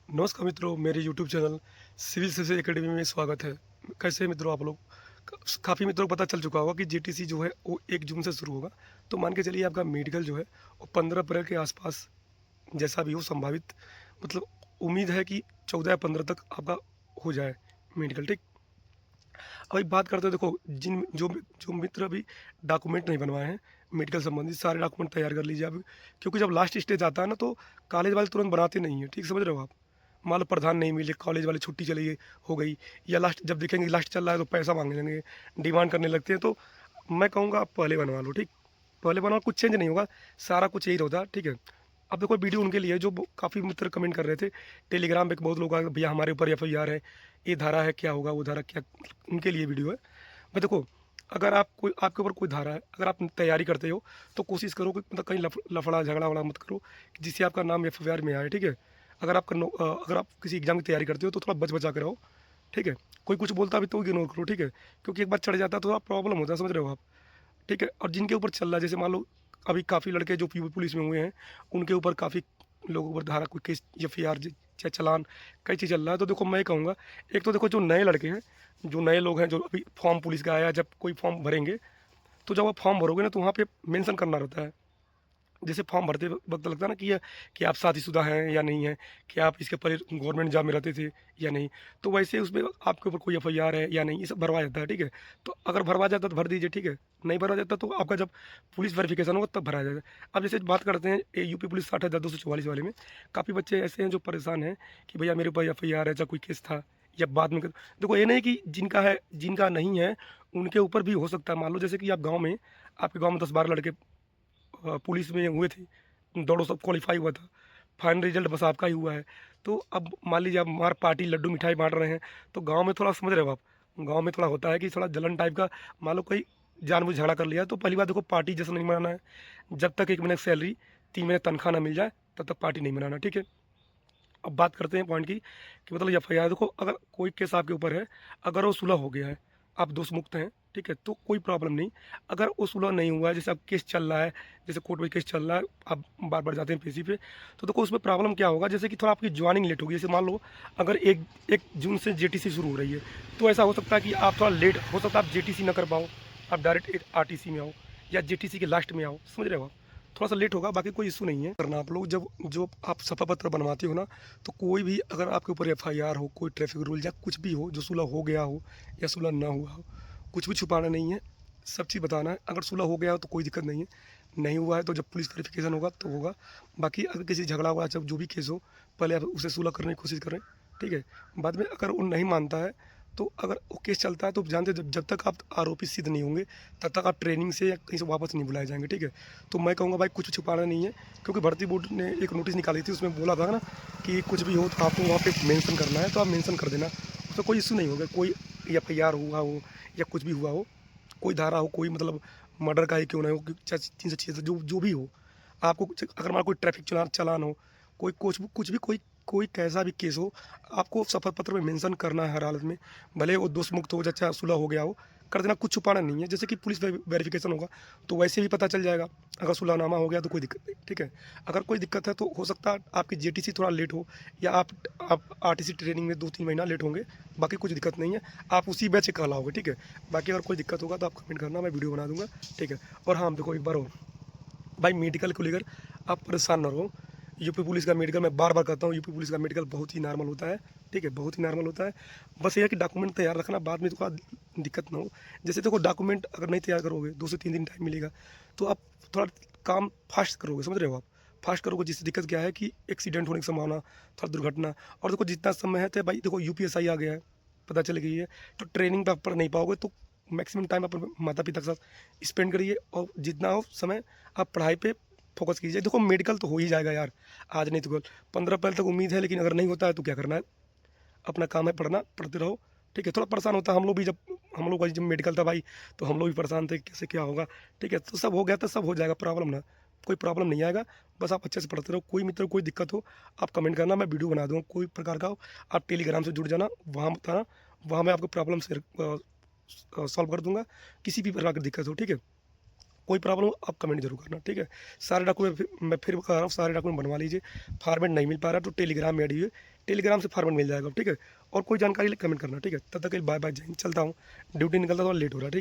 नमस्कार मित्रों, मेरे YouTube channel civil services academy में स्वागत है। कैसे हैं मित्रों आप लोग? काफ़ी मित्रों को पता चल चुका होगा कि जीटीसी जो है वो 1 जून से शुरू होगा। तो मान के चलिए आपका मेडिकल जो है वो 15 अप्रैल के आसपास जैसा भी हो संभावित मतलब उम्मीद है कि 14 या 15 तक आपका हो जाए मेडिकल, ठीक? अब एक बात करते हैं, देखो जिन जो जो मित्र अभी डॉक्यूमेंट नहीं बनवाए हैं मेडिकल संबंधित, सारे डॉक्यूमेंट तैयार कर लीजिए अभी, क्योंकि जब लास्ट स्टेज आता है ना तो कॉलेज वाले तुरंत बनाते नहीं हैं, ठीक समझ रहे हो आप? मान लो प्रधान नहीं मिले, कॉलेज वाले छुट्टी चली गई हो गई, या लास्ट जब देखेंगे लास्ट चल रहा है तो पैसा मांगने लगेंगे, डिमांड करने लगते हैं। तो मैं कहूँगा आप पहले बनवा लो, ठीक? पहले बनवाओ, कुछ चेंज नहीं होगा, सारा कुछ यही होता है, ठीक है? अब देखो वीडियो उनके लिए जो काफ़ी मित्र कमेंट कर रहे थे, टेलीग्राम पे बहुत लोग आए, भैया हमारे ऊपर एफआईआर है, ये धारा है, क्या होगा वो धारा क्या, उनके लिए वीडियो है। मैं देखो, अगर आप कोई आपके ऊपर कोई धारा है, अगर आप तैयारी करते हो तो कोशिश करो कि मतलब कहीं लफड़ा झगड़ा वगड़ा मत करो जिससे आपका नाम एफआईआर में आए, ठीक है? अगर आप किसी एग्जाम की तैयारी करते हो तो थोड़ा बच बचा कर रहो, ठीक है? कोई कुछ बोलता भी तो इग्नोर करो, ठीक है? क्योंकि एक बार चढ़ जाता है तो थोड़ा प्रॉब्लम होता है, समझ रहे हो आप? ठीक है? और जिनके ऊपर चल रहा है, जैसे मान लो अभी काफ़ी लड़के जो पीयू पुलिस में हुए हैं, उनके ऊपर काफ़ी लोगों पर धारा कोई केस एफआईआर चाहे चालान कई चीज़ चल रहा है। तो देखो मैं कहूँगा, एक तो देखो जो नए लड़के हैं, जो नए लोग हैं, जो अभी फॉर्म पुलिस का आया, जब कोई फॉर्म भरेंगे तो जब आप फॉर्म भरोगे ना तो वहाँ पे मेंशन करना रहता है। जैसे फॉर्म भरते वक़्त लगता है ना कि आप शादीशुदा हैं या नहीं हैं, कि आप इसके पहले गवर्नमेंट जॉब में रहते थे या नहीं। तो वैसे उसमें आपके ऊपर कोई एफआईआर है या नहीं, ये सब भरवाया जाता है, ठीक है? तो अगर भरवा जाता है तो भर दीजिए, ठीक है? नहीं भरवा जाता तो आपका जब पुलिस वेरिफिकेशन होगा तब भराया जाएगा। अब जैसे बात करते हैं ये यूपी पुलिस 60,244 वाले में, काफ़ी बच्चे ऐसे हैं जो परेशान हैं कि भैया मेरे ऊपर एफआईआर है, चाहे कोई केस था या बाद में देखो ये नहीं कि जिनका है, जिनका नहीं है, उनके ऊपर भी हो सकता है। मान लो जैसे कि आप गाँव में, आपके गाँव में 10-12 लड़के पुलिस में हुए थे, दौड़ो सब क्वालीफाई हुआ था, फाइनल रिजल्ट बस आपका ही हुआ है। तो अब मान लीजिए आप मार पार्टी लड्डू मिठाई बाँट रहे हैं, तो गाँव में थोड़ा समझ रहे हो आप, गाँव में थोड़ा होता है कि थोड़ा जलन टाइप का। मान लो कोई जानबूझ झगड़ा कर लिया, तो पहली बात देखो पार्टी जश्न नहीं मनाना है। जब तक 1 महीने की सैलरी, 3 महीने तनख्वाह ना मिल जाए, तब तक पार्टी नहीं मनाना, ठीक है? अब बात करते हैं पॉइंट की कि मतलब एफआईआर, देखो अगर कोई केस आपके ऊपर है, अगर वो सुलह हो गया है, आप दोष मुक्त हैं, ठीक है, तो कोई प्रॉब्लम नहीं। अगर वो सुलह नहीं हुआ है, जैसे अब केस चल रहा है, जैसे कोर्ट में केस चल रहा है, आप बार बार जाते हैं पीसी पे, तो देखो उसमें प्रॉब्लम क्या होगा, जैसे कि थोड़ा आपकी ज्वाइनिंग लेट होगी। जैसे मान लो अगर एक जून से जेटीसी शुरू हो रही है, तो ऐसा हो सकता है कि आप थोड़ा लेट हो सकता है, आप जेटीसी ना कर पाओ, आप डायरेक्ट आरटीसी में आओ या जेटीसी के लास्ट में आओ, समझ रहे हो आप? थोड़ा सा लेट होगा, बाकी कोई इशू नहीं है। करना आप लोग जब जो आप शपथ पत्र बनवाते हो ना, तो कोई भी अगर आपके ऊपर एफआईआर हो, कोई ट्रैफिक रूल या कुछ भी हो, जो सुलह हो गया हो या सुलह ना हुआ हो, कुछ भी छुपाना नहीं है, सब चीज़ बताना है। अगर सुलह हो गया हो तो कोई दिक्कत नहीं है, नहीं हुआ है तो जब पुलिस वेरिफिकेशन होगा तो होगा। बाकी अगर किसी झगड़ा हुआ, जब जो भी केस हो, पहले आप उसे सुलह करने की कोशिश करें, ठीक है? बाद में अगर वो नहीं मानता है, तो अगर वो केस चलता है तो जानते हैं, जब तक आप आरोपी सिद्ध नहीं होंगे, तब तक आप ट्रेनिंग से या कहीं से वापस नहीं बुलाए जाएंगे, ठीक है? तो मैं कहूँगा भाई कुछ छुपाना नहीं है, क्योंकि भर्ती बोर्ड ने एक नोटिस निकाली थी, उसमें बोला था ना कि कुछ भी हो तो आपको वहाँ पे मेंशन करना है, तो आप मेंशन कर देना, उसमें कोई इशू नहीं होगा। कोई एफआईआर हुआ हो या कुछ भी हुआ हो, कोई धारा हो, कोई मतलब मर्डर का ही क्यों ना हो, चाहे 306 जो जो भी हो, आपको अगर मान कोई ट्रैफिक चालान चालान हो, कोई कुछ भी कोई कोई कैसा भी केस हो, आपको शपथ पत्र में मेंशन करना है हर हालत में। भले वो दोष मुक्त हो, चाहे सुलह हो गया हो, कर देना, कुछ छुपाना नहीं है। जैसे कि पुलिस वेरिफिकेशन होगा तो वैसे भी पता चल जाएगा, अगर सुलहनामा हो गया तो कोई दिक्कत नहीं, ठीक है? अगर कोई दिक्कत है तो हो सकता है आपकी जेटीसी थोड़ा लेट हो, या आप आरटीसी ट्रेनिंग में 2-3 महीना लेट होंगे, बाकी कुछ दिक्कत नहीं है, आप उसी बैच से कहलाओगे, ठीक है? बाकी अगर कोई दिक्कत होगा तो आप कमेंट करना, मैं वीडियो बना दूंगा, ठीक है? और हाँ देखो एक बार और भाई, मेडिकल को लेकर आप परेशान ना रहो। यूपी पुलिस का मेडिकल, मैं बार बार कहता हूँ, यूपी पुलिस का मेडिकल बहुत ही नॉर्मल होता है, ठीक है? बहुत ही नॉर्मल होता है। बस ये है कि डॉक्यूमेंट तैयार रखना, बाद में थोड़ा दिक्कत ना हो। जैसे देखो डॉक्यूमेंट अगर नहीं तैयार करोगे, 2 से 3 दिन टाइम मिलेगा, तो आप थोड़ा काम फास्ट करोगे, समझ रहे हो आप? फास्ट करोगे, जिससे दिक्कत क्या है कि एक्सीडेंट होने की संभावना, थोड़ा दुर्घटना। और देखो जितना समय है तो भाई देखो यूपीएसआई आ गया है, पता चल गई है, तो ट्रेनिंग पे आप पढ़ नहीं पाओगे, तो मैक्सिमम टाइम आप माता पिता के साथ स्पेंड करिए, और जितना हो समय आप पढ़ाई पे फोकस कीजिए। देखो मेडिकल तो हो ही जाएगा यार, आज नहीं तो कल। 15 अप्रैल तक उम्मीद है, लेकिन अगर नहीं होता है तो क्या करना है? अपना काम है पढ़ना, पढ़ते रहो, ठीक है? थोड़ा परेशान होता है, हम लोग भी, जब हम लोग का जब मेडिकल था भाई, तो हम लोग भी परेशान थे कैसे क्या होगा, ठीक है? तो सब हो गया तो सब हो जाएगा, प्रॉब्लम ना, कोई प्रॉब्लम नहीं आएगा। बस आप अच्छे से पढ़ते रहो। कोई मित्र कोई दिक्कत हो, आप कमेंट करना, मैं वीडियो बना दूँगा, कोई प्रकार का हो। आप टेलीग्राम से जुड़ जाना, वहाँ बताना, वहाँ मैं आपको प्रॉब्लम से सॉल्व कर दूँगा, किसी भी प्रकार की दिक्कत हो, ठीक है? कोई प्रॉब्लम हो आप कमेंट जरूर करना, ठीक है? सारे डॉक्यूमेंट मैं फिर कह रहा हूँ, सारे डॉक्यूमेंट बनवा लीजिए। फॉर्मेट नहीं मिल पा रहा तो टेलीग्राम में ऐड हुए, टेलीग्राम से फॉर्मेट मिल जाएगा, ठीक है। और कोई जानकारी के लिए कमेंट करना, ठीक है। तब तक के लिए बाय बाय, जय हिंद, चलता हूँ, ड्यूटी निकलता, थोड़ा लेट हो रहा है, ठीक।